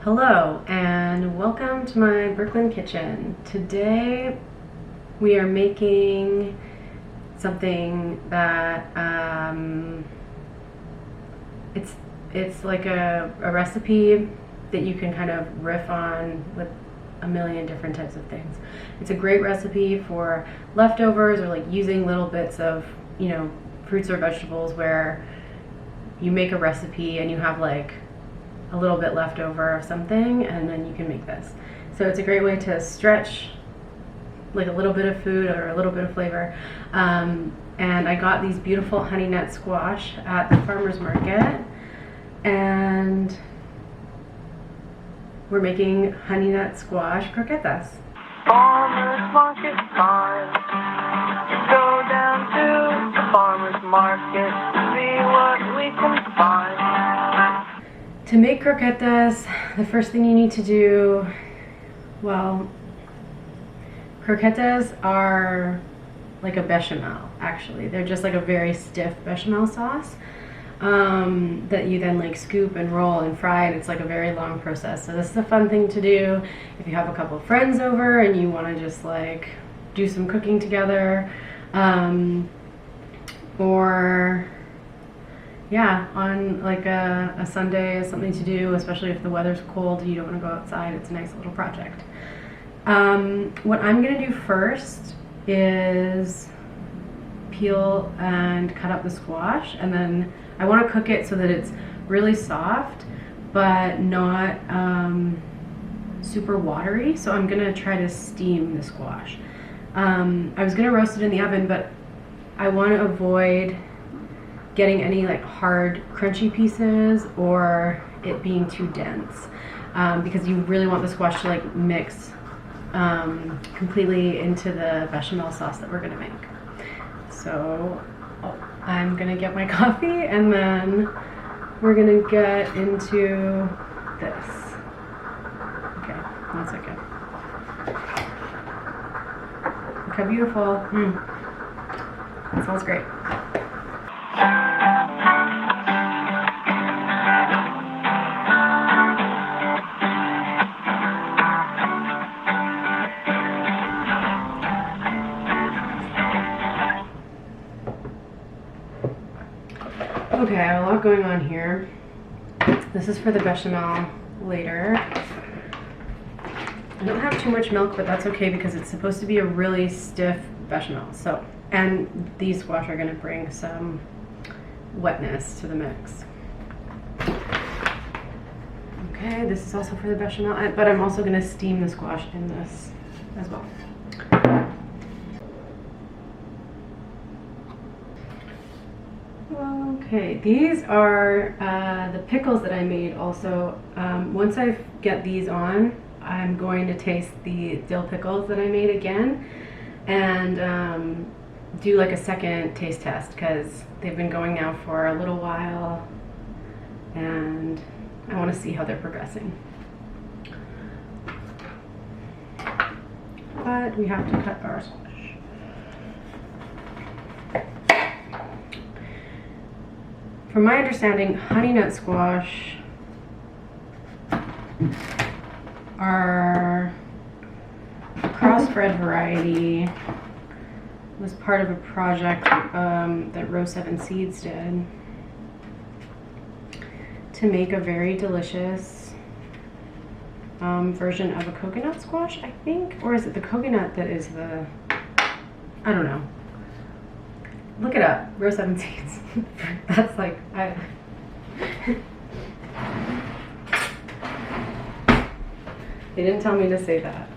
Hello and welcome to my Brooklyn kitchen. Today we are making something that it's like a recipe that you can kind of riff on with a million different types of things. It's a great recipe for leftovers or like using little bits of, fruits or vegetables where you make a recipe and you have like a little bit left over of something, and then you can make this. So it's a great way to stretch like a little bit of food or a little bit of flavor. And I got these beautiful honey nut squash at the farmer's market, and we're making honey nut squash croquetas. Farmer's market time. Go down to the farmer's market to see what we can find. To make croquetas, the first thing you need to do, croquetas are like a bechamel, actually. They're just like a very stiff bechamel sauce that you then like scoop and roll and fry, and it's like a very long process. So this is a fun thing to do if you have a couple of friends over and you want to just like do some cooking together, or yeah, on like a Sunday is something to do, especially if the weather's cold and you don't want to go outside. It's a nice little project. What I'm going to do first is peel and cut up the squash, and then I want to cook it so that it's really soft but not super watery. So I'm going to try to steam the squash. I was going to roast it in the oven, but I want to avoid getting any like hard crunchy pieces or it being too dense, because you really want the squash to like mix completely into the bechamel sauce that we're gonna make. So I'm gonna get my coffee and then we're gonna get into this. Okay, 1 second. Look how beautiful. That smells great. Okay, I have a lot going on here. This is for the bechamel later. I don't have too much milk, but that's okay because it's supposed to be a really stiff bechamel. So, and these squash are gonna bring some wetness to the mix. Okay, this is also for the bechamel, but I'm also gonna steam the squash in this as well. Okay, these are the pickles that I made also. Once I get these on, I'm going to taste the dill pickles that I made again and do like a second taste test because they've been going now for a little while and I want to see how they're progressing. But we have to cut our squash. From my understanding, honey nut squash are a crossbred variety. It was part of a project that Row 7 Seeds did to make a very delicious version of a coconut squash, I think. Or is it the coconut that is the, I don't know. Look it up, Row 7 Seeds. That's like, they didn't tell me to say that.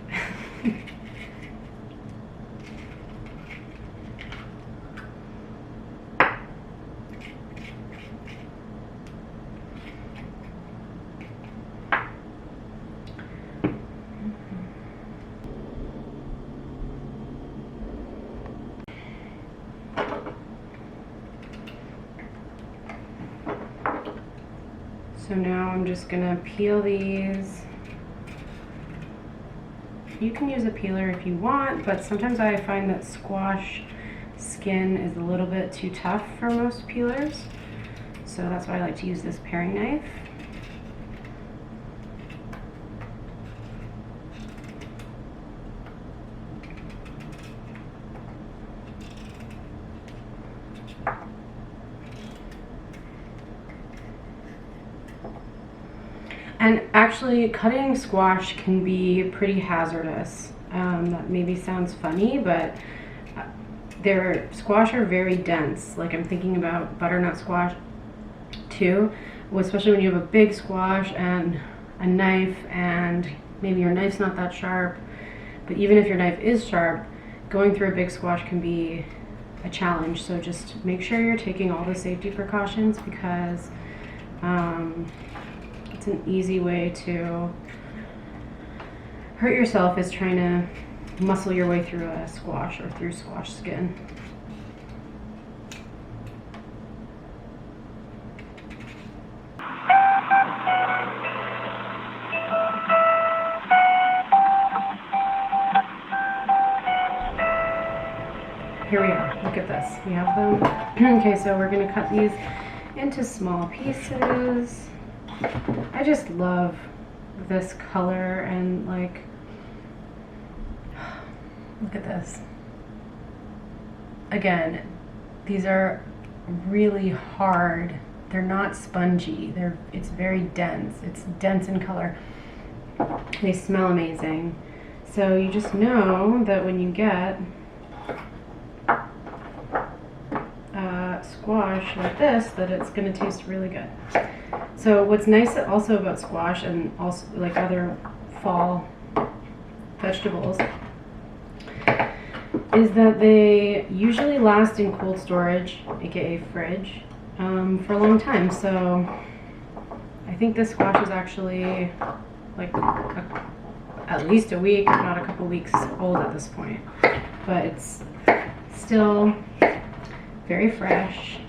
So now I'm just gonna peel these. You can use a peeler if you want, but sometimes I find that squash skin is a little bit too tough for most peelers. So that's why I like to use this paring knife. And actually, cutting squash can be pretty hazardous. That maybe sounds funny, but their squash are very dense. Like, I'm thinking about butternut squash too, especially when you have a big squash and a knife, and maybe your knife's not that sharp. But even if your knife is sharp, going through a big squash can be a challenge. So just make sure you're taking all the safety precautions, because it's an easy way to hurt yourself, is trying to muscle your way through a squash or through squash skin. Here we are, look at this, we have them. Okay, so we're gonna cut these into small pieces. I just love this color, and like, look at this. Again, these are really hard. They're not spongy. It's very dense. It's dense in color. They smell amazing. So you just know that when you get squash like this, that it's going to taste really good. So what's nice also about squash, and also like other fall vegetables, is that they usually last in cold storage, aka fridge, for a long time. So I think this squash is actually like at least a week, if not a couple weeks old at this point. But it's still very fresh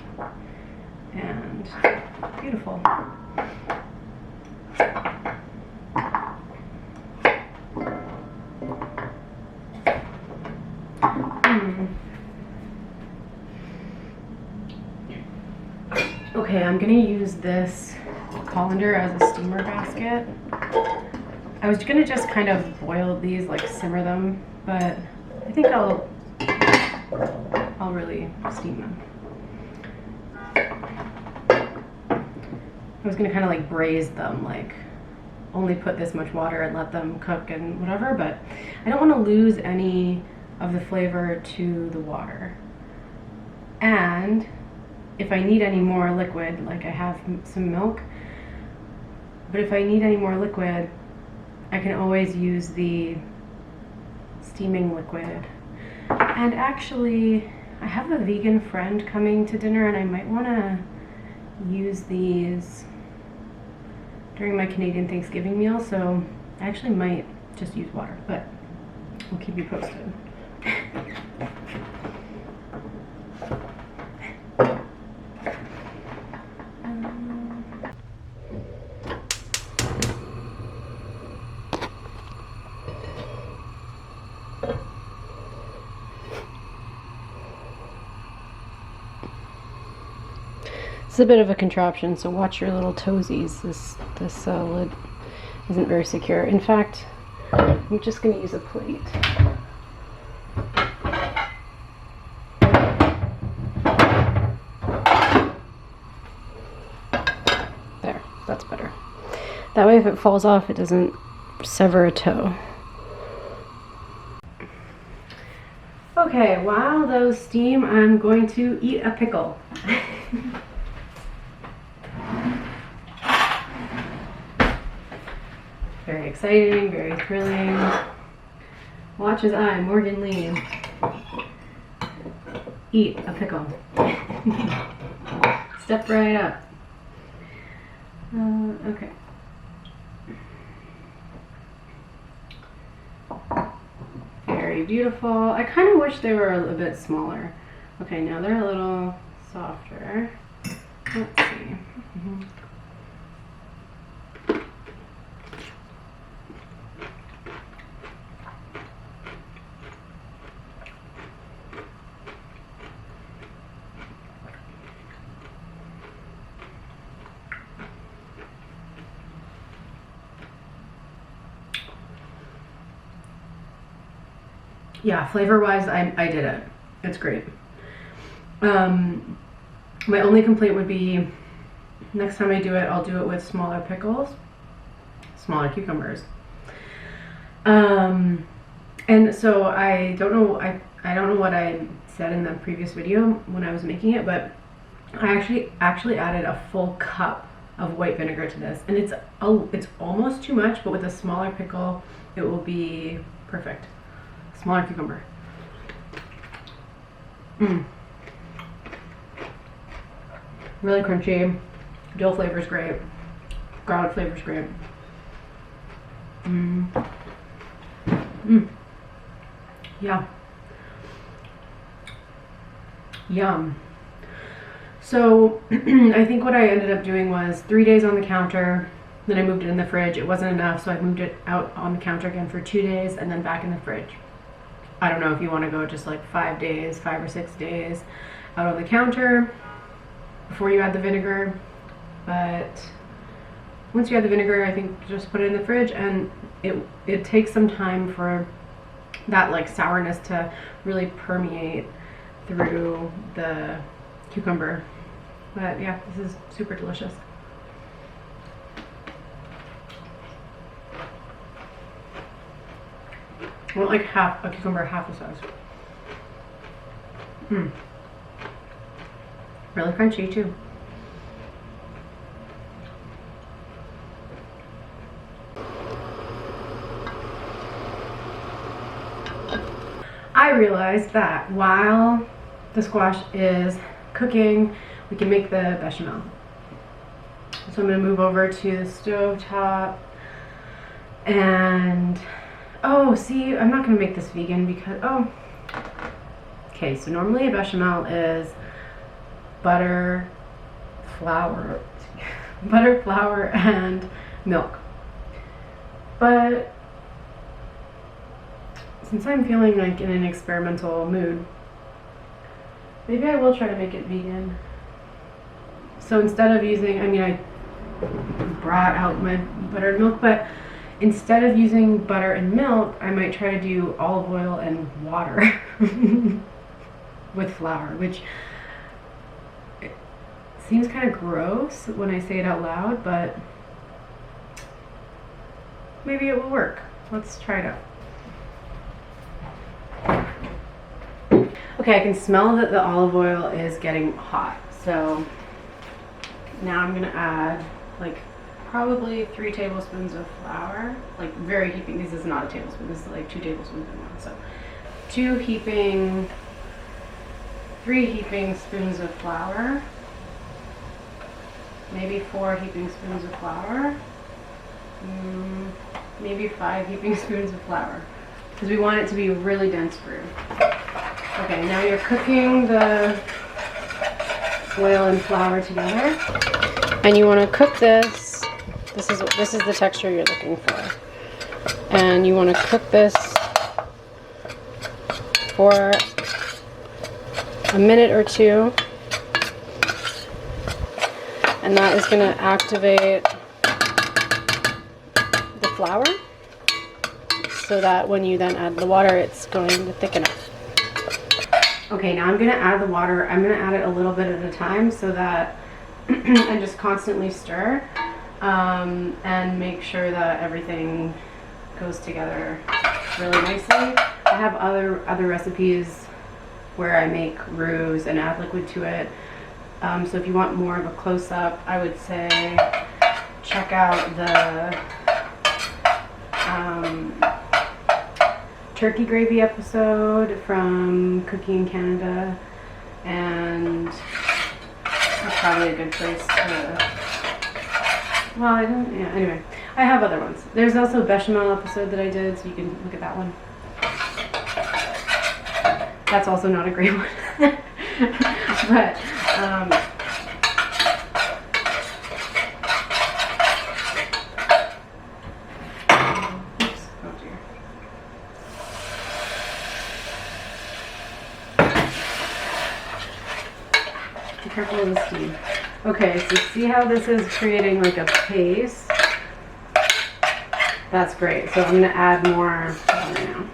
and beautiful. Okay, I'm gonna use this colander as a steamer basket. I was gonna just kind of boil these, like simmer them, but I think I'll really steam them. I was gonna kind of like braise them, like only put this much water and let them cook and whatever, but I don't want to lose any of the flavor to the water. And if I need any more liquid, like I have some milk, but if I need any more liquid, I can always use the steaming liquid. And actually, I have a vegan friend coming to dinner, and I might want to use these during my Canadian Thanksgiving meal, so I actually might just use water, but we'll keep you posted. It's a bit of a contraption, so watch your little toesies. This lid isn't very secure. In fact, I'm just going to use a plate. There, that's better. That way if it falls off, it doesn't sever a toe. Okay, while those steam, I'm going to eat a pickle. Very exciting, very thrilling. Watch as I, Morgan Lee, eat a pickle. Step right up. Okay. Very beautiful. I kind of wish they were a little bit smaller. Okay, now they're a little softer. Let's see. Yeah, flavor-wise, I did it. It's great. My only complaint would be, next time I do it, I'll do it with smaller pickles. smaller cucumbers. And so I don't know what I said in the previous video when I was making it, but I actually added a full cup of white vinegar to this, and it's almost too much, but with a smaller pickle it will be perfect. Smaller cucumber. Really crunchy. Dill flavor's great. Garlic flavor's great. Yeah. Yum. So I think what I ended up doing was 3 days on the counter, then I moved it in the fridge. It wasn't enough, so I moved it out on the counter again for 2 days and then back in the fridge. I don't know if you want to go just like 5 days, 5 or 6 days out on the counter before you add the vinegar, but once you add the vinegar, I think just put it in the fridge, and it takes some time for that like sourness to really permeate through the cucumber. But yeah, this is super delicious. I want like half a cucumber, half the size. Really crunchy too. I realized that while the squash is cooking, we can make the bechamel. So I'm going to move over to the stove top, and oh, see, I'm not going to make this vegan because, okay, so normally a bechamel is butter, flour, and milk. But since I'm feeling like in an experimental mood, maybe I will try to make it vegan. So instead of using, I brought out my buttered milk, but instead of using butter and milk, I might try to do olive oil and water with flour, which seems kind of gross when I say it out loud, but maybe it will work. Let's try it out. Okay, I can smell that the olive oil is getting hot, so now I'm gonna add like probably 3 tablespoons of flour, like very heaping. This is not a tablespoon, this is like 2 tablespoons in one. So 3 heaping spoons of flour, maybe 4 heaping spoons of flour, maybe 5 heaping spoons of flour, because we want it to be really dense brew. Okay, now you're cooking the oil and flour together, and you want to cook this. This is the texture you're looking for, and you want to cook this for a minute or 2, and that is going to activate the flour, so that when you then add the water, it's going to thicken up. Okay, now I'm going to add the water. I'm going to add it a little bit at a time so that and just constantly stir and make sure that everything goes together really nicely. I have other recipes where I make roux and add liquid to it. So if you want more of a close-up, I would say check out the turkey gravy episode from Cooking in Canada, and that's probably a good place to, well, anyway, I have other ones. There's also a bechamel episode that I did, so you can look at that one. That's also not a great one. But careful of the steam. Okay, so see how this is creating like a paste? That's great. So I'm going to add more water now.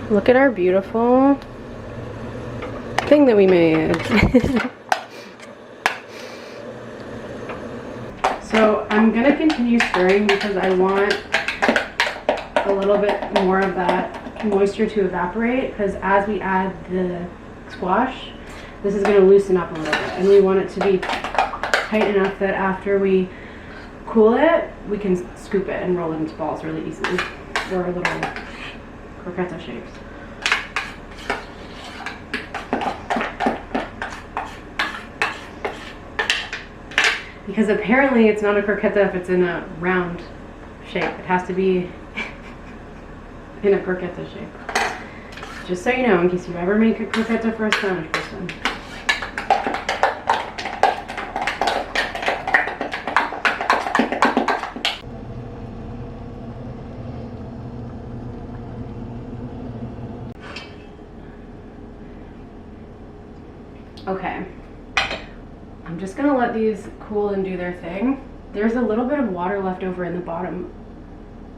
Look at our beautiful thing that we made. So I'm gonna continue stirring because I want a little bit more of that moisture to evaporate, because as we add the squash, this is going to loosen up a little bit, and we want it to be tight enough that after we cool it, we can scoop it and roll it into balls really easily, or little croqueta shapes. Because apparently it's not a croqueta if it's in a round shape. It has to be in a croqueta shape. Just so you know, in case you ever make a croqueta for a Spanish person. Okay. I'm just gonna let these cool and do their thing. There's a little bit of water left over in the bottom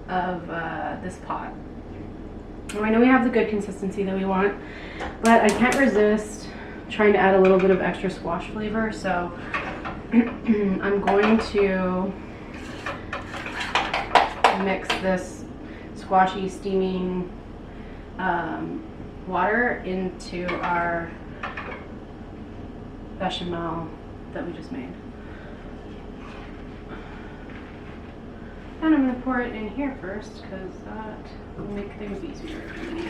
of this pot. Well, I know we have the good consistency that we want, but I can't resist trying to add a little bit of extra squash flavor, so I'm going to mix this squashy, steaming water into our bechamel that we just made. And I'm going to pour it in here first because that will make things easier for me.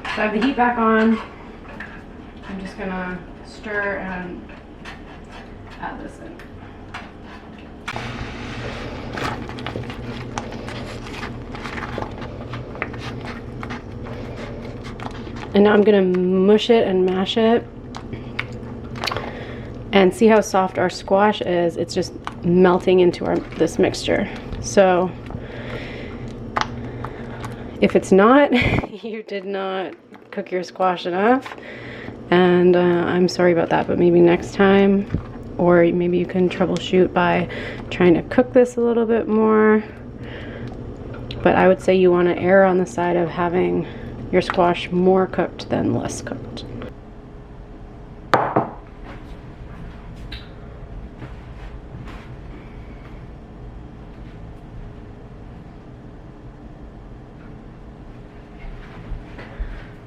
So I have the heat back on. I'm just going to stir and add this in. And now I'm going to mush it and mash it. And see how soft our squash is. It's just melting into this mixture. So if it's not, you did not cook your squash enough. And I'm sorry about that, but maybe next time, or maybe you can troubleshoot by trying to cook this a little bit more. But I would say you want to err on the side of having your squash more cooked than less cooked.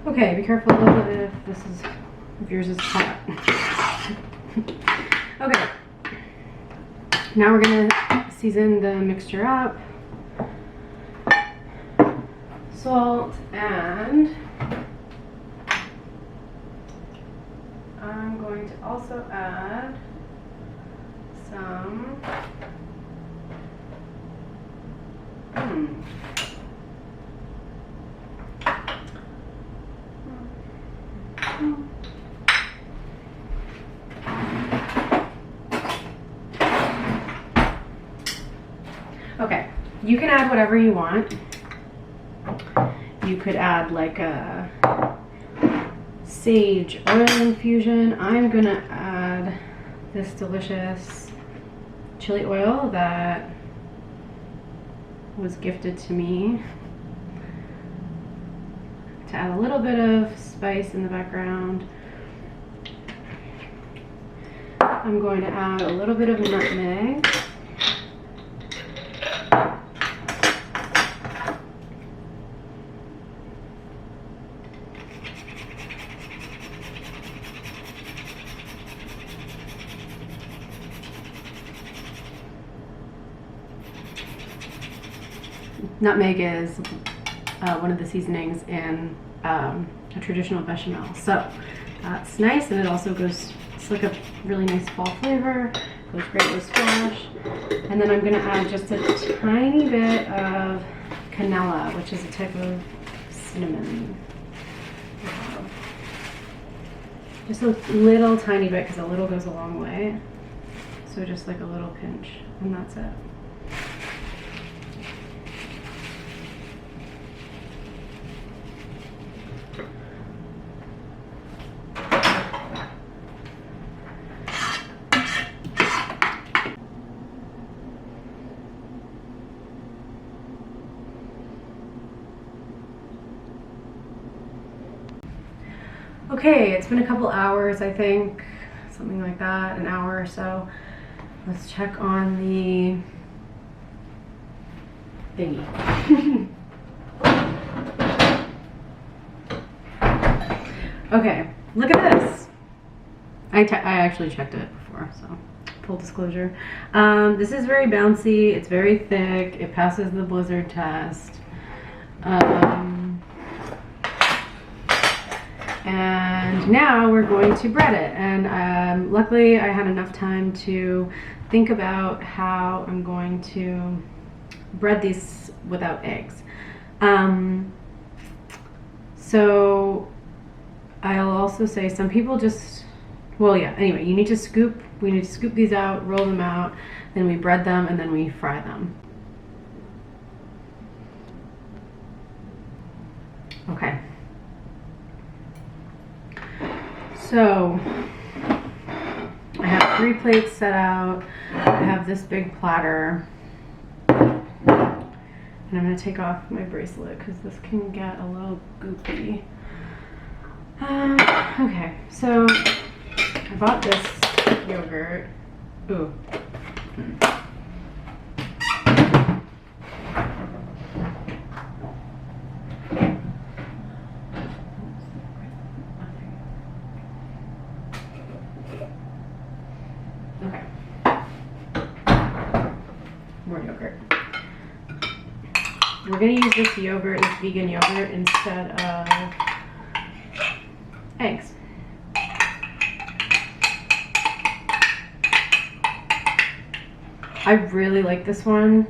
Okay, be careful if yours is hot. Okay, now we're gonna season the mixture up. Salt, and I'm going to also add some okay, you can add whatever you want. You could add like a sage oil infusion. I'm gonna add this delicious chili oil that was gifted to me to add a little bit of spice in the background. I'm going to add a little bit of nutmeg. Nutmeg is one of the seasonings in a traditional bechamel, so that's nice, and it also goes, it's like a really nice fall flavor, goes great with squash. And then I'm going to add just a tiny bit of canela, which is a type of cinnamon. Just a little tiny bit, because a little goes a long way, so just like a little pinch, and that's it. Okay, it's been a couple hours, I think, something like that, an hour or so. Let's check on the thingy. Okay, look at this. I actually checked it before, so full disclosure. This is very bouncy, it's very thick, it passes the blizzard test. And now we're going to bread it. And luckily I had enough time to think about how I'm going to bread these without eggs. So I'll also say some people just, well, yeah, anyway, we need to scoop these out, roll them out, then we bread them, and then we fry them. Okay. So I have 3 plates set out. I have this big platter. And I'm going to take off my bracelet because this can get a little goopy. Okay, so I bought this yogurt. Ooh. Okay. More yogurt. We're going to use this yogurt, this vegan yogurt, instead of eggs. I really like this one.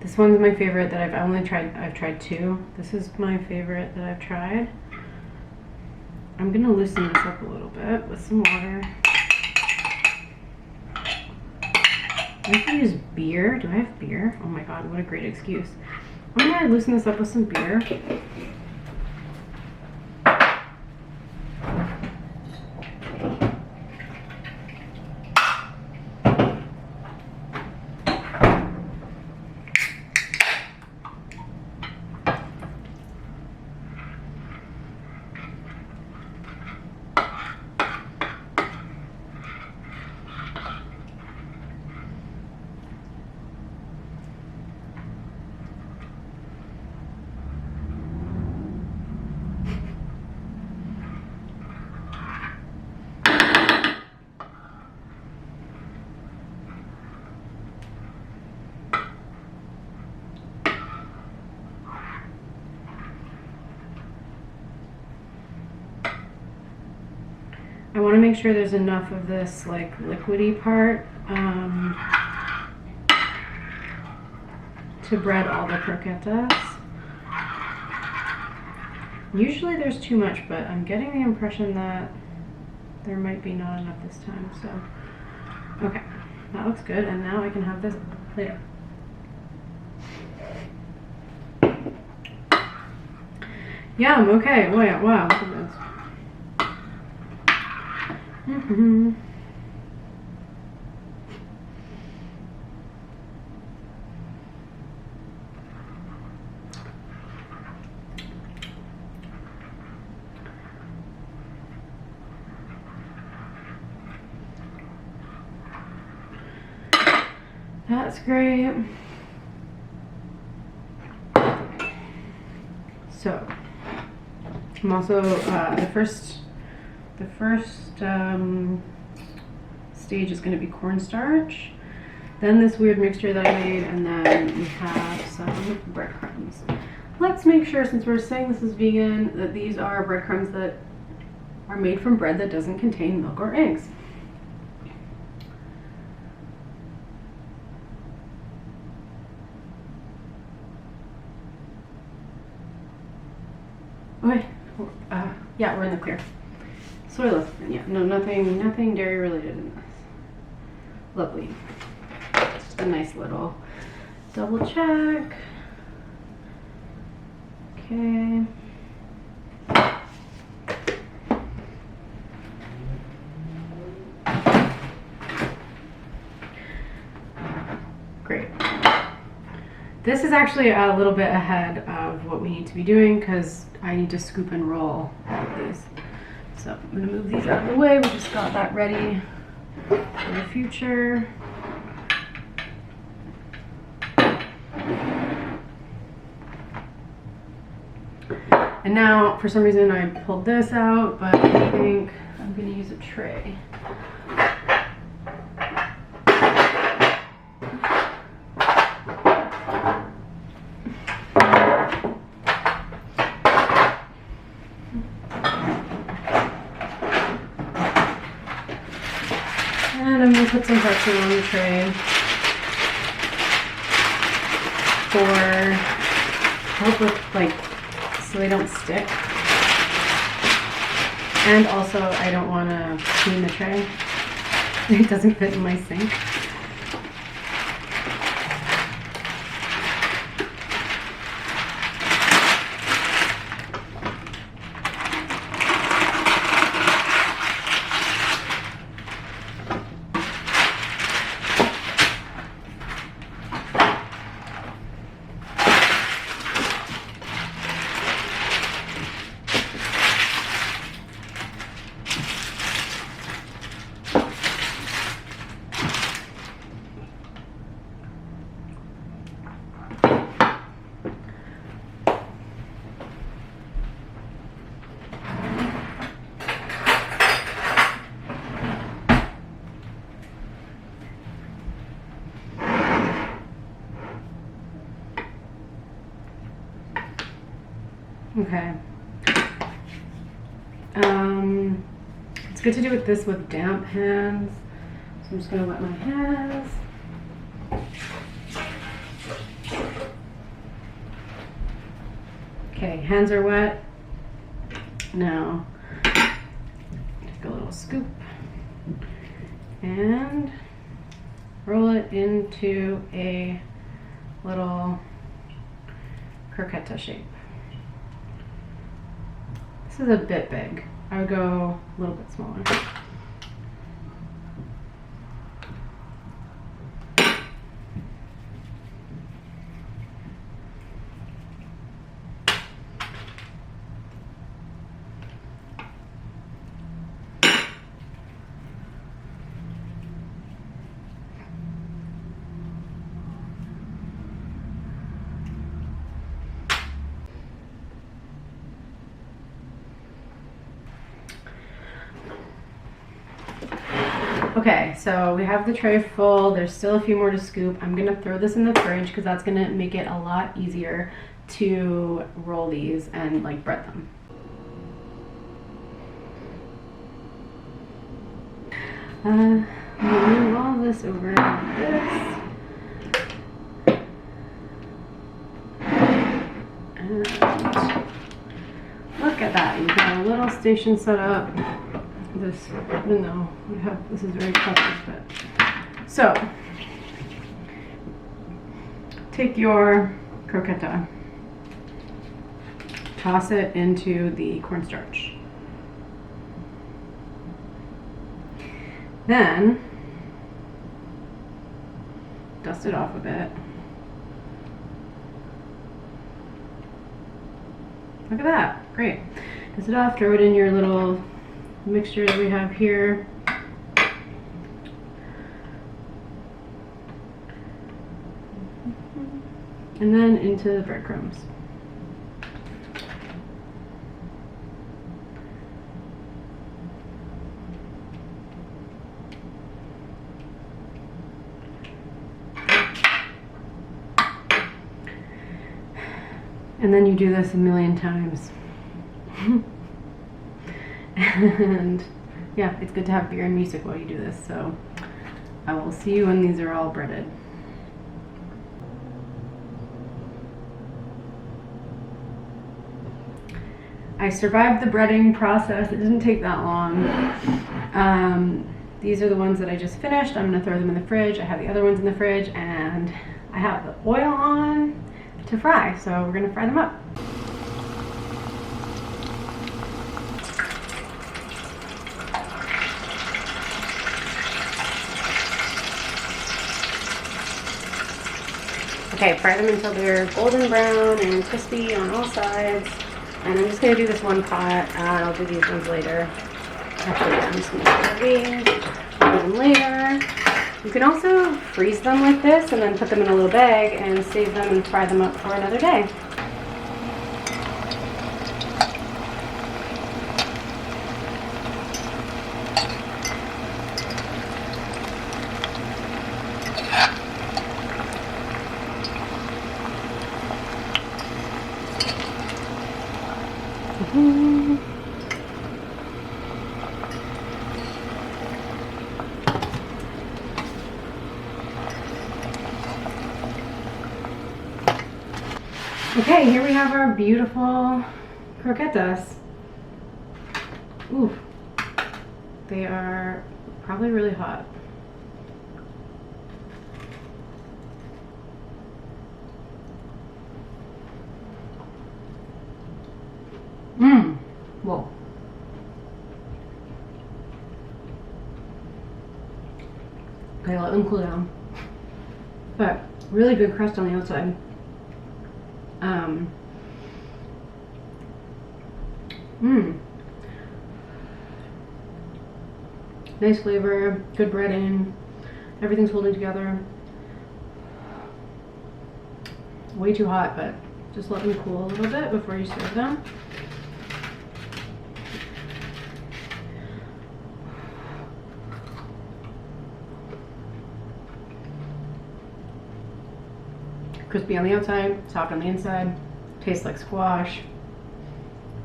This one's my favorite that I've tried 2. This is my favorite that I've tried. I'm gonna loosen this up a little bit with some water. I can use beer. Do I have beer? Oh my god, what a great excuse. I'm gonna loosen this up with some beer. I want to make sure there's enough of this like liquidy part to bread all the croquetas. Usually there's too much, but I'm getting the impression that there might be not enough this time. So, okay, that looks good. And now I can have this later. Yum, okay, wow, look at this. That's great. So, I'm also the first stage is going to be cornstarch, then this weird mixture that I made, and then we have some breadcrumbs. Let's make sure, since we're saying this is vegan, that these are breadcrumbs that are made from bread that doesn't contain milk or eggs. Okay, yeah, we're in the clear. Soyless, yeah, no, nothing dairy related in this. Lovely. Just a nice little double check. Okay. Great. This is actually a little bit ahead of what we need to be doing because I need to scoop and roll all of these. So I'm gonna move these out of the way. We just got that ready for the future. And now, for some reason, I pulled this out, but I think I'm gonna use a tray. And I'm gonna put some pretzel on the tray for help with, like, so they don't stick. And also, I don't want to clean the tray. It doesn't fit in my sink. Okay. It's good to do this with damp hands. So I'm just gonna wet my hands. Okay, hands are wet. Now, take a little scoop and roll it into a little croqueta shape. This is a bit big. I would go a little bit smaller. Okay, so we have the tray full. There's still a few more to scoop. I'm gonna throw this in the fridge because that's gonna make it a lot easier to roll these and like bread them. I'm gonna move all this over like this. And look at that, you've got a little station set up. This, even though this is very covered, but so take your croqueta, toss it into the cornstarch, then dust it off a bit. Look at that, great. Dust it off, throw it in your little mixture that we have here. And then into the breadcrumbs. And then you do this a million times. And yeah, it's good to have beer and music while you do this. So I will see you when these are all breaded. I survived the breading process. It didn't take that long. These are the ones that I just finished. I'm gonna throw them in the fridge. I have the other ones in the fridge, and I have the oil on to fry. So we're gonna fry them up. Okay, fry them until they're golden brown and crispy on all sides. And I'm just gonna do this one pot, and I'll do these ones later. Actually, I'm just going to put these, put them later. You can also freeze them like this and then put them in a little bag and save them and fry them up for another day. Okay, here we have our beautiful croquetas. Ooh, they are probably really hot. Whoa. Okay, let them cool down. But really good crust on the outside. Nice flavor, good breading, everything's holding together. Way too hot, but just let them cool a little bit before you serve them. Crispy on the outside, soft on the inside, tastes like squash.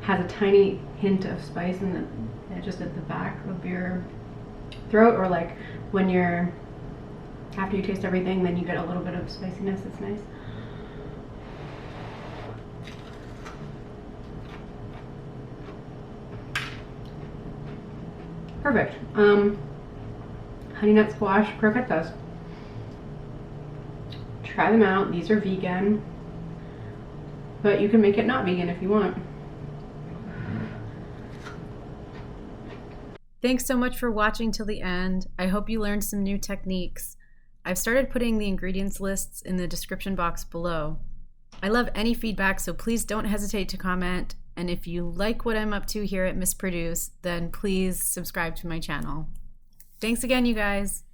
Has a tiny hint of spice in the, just at the back of your throat, or like when you're, after you taste everything, then you get a little bit of spiciness. It's nice. Perfect. Honey nut squash croquetas. Try them out. These are vegan, but you can make it not vegan if you want. Thanks so much for watching till the end. I hope you learned some new techniques. I've started putting the ingredients lists in the description box below. I love any feedback, so please don't hesitate to comment. And if you like what I'm up to here at Miss Produce, then please subscribe to my channel. Thanks again, you guys.